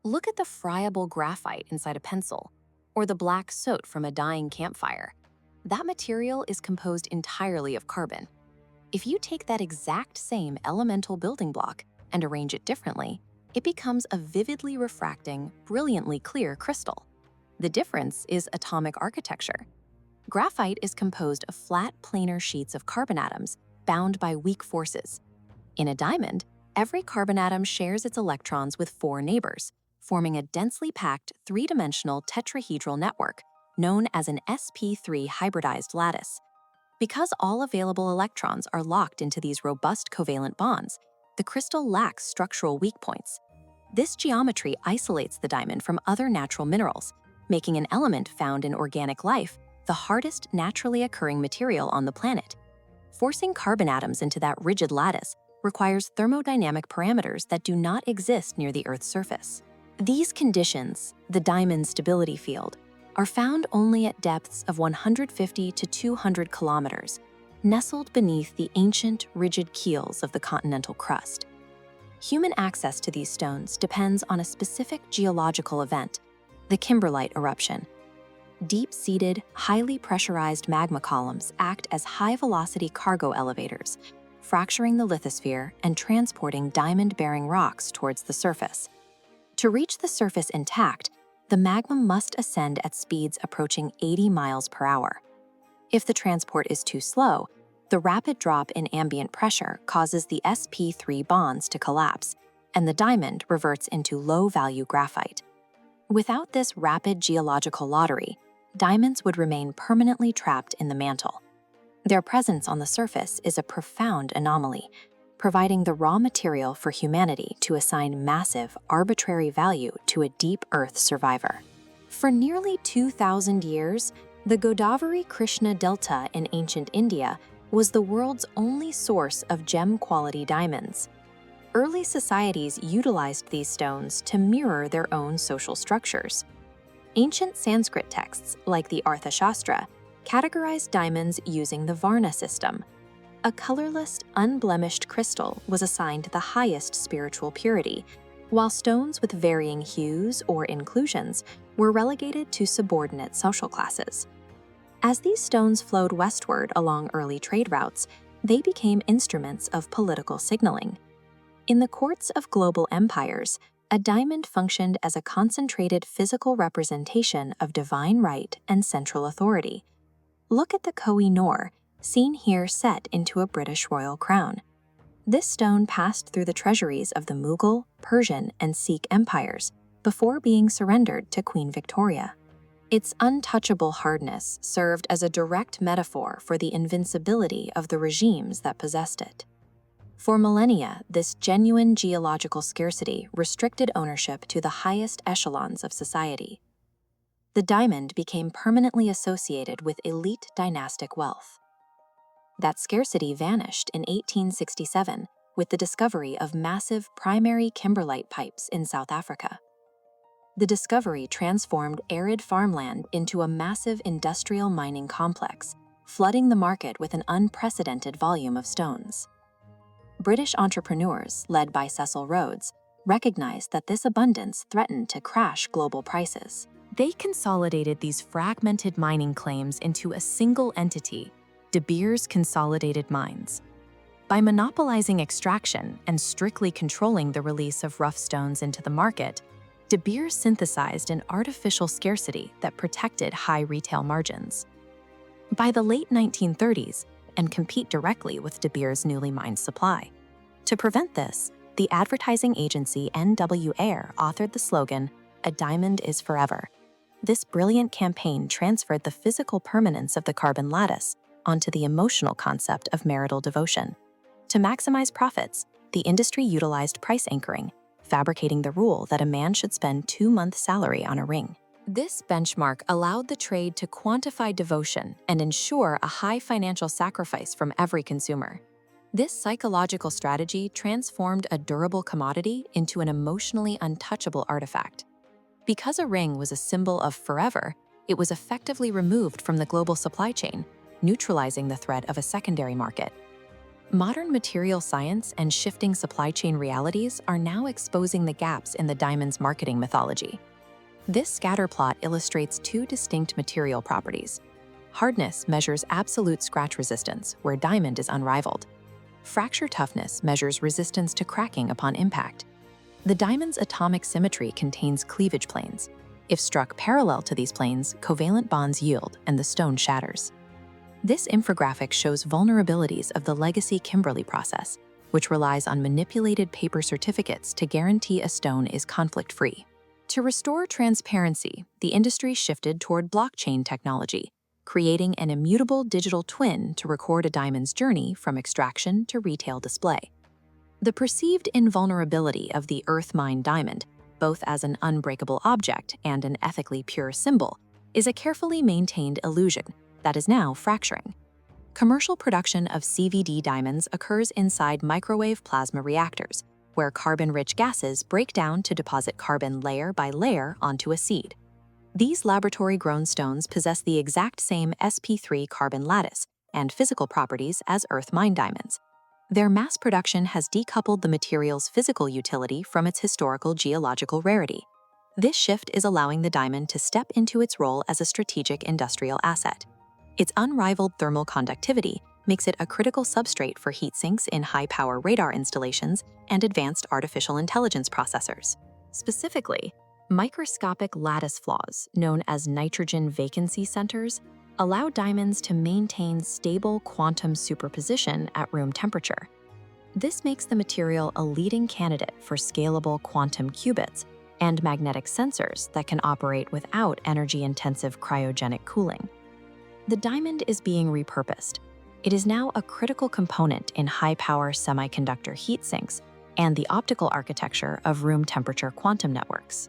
Look at the friable graphite inside a pencil, or the black soot from a dying campfire. That material is composed entirely of carbon. If you take that exact same elemental building block and arrange it differently, it becomes a vividly refracting, brilliantly clear crystal. The difference is atomic architecture. Graphite is composed of flat, planar sheets of carbon atoms bound by weak forces. In a diamond, every carbon atom shares its electrons with four neighbors, forming a densely packed three-dimensional tetrahedral network known as an sp3 hybridized lattice. Because all available electrons are locked into these robust covalent bonds, the crystal lacks structural weak points. This geometry isolates the diamond from other natural minerals, making an element found in organic life the hardest naturally occurring material on the planet. Forcing carbon atoms into that rigid lattice requires thermodynamic parameters that do not exist near the Earth's surface. These conditions, the diamond stability field, are found only at depths of 150 to 200 kilometers, nestled beneath the ancient, rigid keels of the continental crust. Human access to these stones depends on a specific geological event, the kimberlite eruption. Deep-seated, highly pressurized magma columns act as high-velocity cargo elevators, fracturing the lithosphere and transporting diamond-bearing rocks towards the surface. To reach the surface intact, the magma must ascend at speeds approaching 80 miles per hour. If the transport is too slow, the rapid drop in ambient pressure causes the sp3 bonds to collapse, and the diamond reverts into low-value graphite. Without this rapid geological lottery, diamonds would remain permanently trapped in the mantle. Their presence on the surface is a profound anomaly, providing the raw material for humanity to assign massive, arbitrary value to a deep Earth survivor. For nearly 2,000 years, the Godavari-Krishna Delta in ancient India was the world's only source of gem-quality diamonds. Early societies utilized these stones to mirror their own social structures. Ancient Sanskrit texts, like the Arthashastra, categorized diamonds using the Varna system. A colorless, unblemished crystal was assigned the highest spiritual purity, while stones with varying hues or inclusions were relegated to subordinate social classes. As these stones flowed westward along early trade routes, they became instruments of political signaling. In the courts of global empires, a diamond functioned as a concentrated physical representation of divine right and central authority. Look at the Koh-i-Noor, seen here set into a British royal crown. This stone passed through the treasuries of the Mughal, Persian, and Sikh empires before being surrendered to Queen Victoria. Its untouchable hardness served as a direct metaphor for the invincibility of the regimes that possessed it. For millennia, this genuine geological scarcity restricted ownership to the highest echelons of society. The diamond became permanently associated with elite dynastic wealth. That scarcity vanished in 1867 with the discovery of massive primary kimberlite pipes in South Africa. The discovery transformed arid farmland into a massive industrial mining complex, flooding the market with an unprecedented volume of stones. British entrepreneurs, led by Cecil Rhodes, recognized that this abundance threatened to crash global prices. They consolidated these fragmented mining claims into a single entity, De Beers Consolidated Mines. By monopolizing extraction and strictly controlling the release of rough stones into the market, De Beers synthesized an artificial scarcity that protected high retail margins. By the late 1930s, and compete directly with De Beers' newly mined supply. To prevent this, the advertising agency N.W. Ayer authored the slogan, "A diamond is forever." This brilliant campaign transferred the physical permanence of the carbon lattice onto the emotional concept of marital devotion. To maximize profits, the industry utilized price anchoring, fabricating the rule that a man should spend 2 months' salary on a ring. This benchmark allowed the trade to quantify devotion and ensure a high financial sacrifice from every consumer. This psychological strategy transformed a durable commodity into an emotionally untouchable artifact. Because a ring was a symbol of forever, it was effectively removed from the global supply chain, neutralizing the threat of a secondary market. Modern material science and shifting supply chain realities are now exposing the gaps in the diamond's marketing mythology. This scatter plot illustrates two distinct material properties. Hardness measures absolute scratch resistance, where diamond is unrivaled. Fracture toughness measures resistance to cracking upon impact. The diamond's atomic symmetry contains cleavage planes. If struck parallel to these planes, covalent bonds yield and the stone shatters. This infographic shows vulnerabilities of the legacy Kimberley process, which relies on manipulated paper certificates to guarantee a stone is conflict-free. To restore transparency, the industry shifted toward blockchain technology, creating an immutable digital twin to record a diamond's journey from extraction to retail display. The perceived invulnerability of the earth-mined diamond, both as an unbreakable object and an ethically pure symbol, is a carefully maintained illusion that is now fracturing. Commercial production of CVD diamonds occurs inside microwave plasma reactors, where carbon-rich gases break down to deposit carbon layer by layer onto a seed. These laboratory-grown stones possess the exact same sp3 carbon lattice and physical properties as earth-mined diamonds. Their mass production has decoupled the material's physical utility from its historical geological rarity. This shift is allowing the diamond to step into its role as a strategic industrial asset. Its unrivaled thermal conductivity makes it a critical substrate for heat sinks in high-power radar installations and advanced artificial intelligence processors. Specifically, microscopic lattice flaws, known as nitrogen vacancy centers, allow diamonds to maintain stable quantum superposition at room temperature. This makes the material a leading candidate for scalable quantum qubits and magnetic sensors that can operate without energy-intensive cryogenic cooling. The diamond is being repurposed. It is now a critical component in high-power semiconductor heat sinks and the optical architecture of room temperature quantum networks.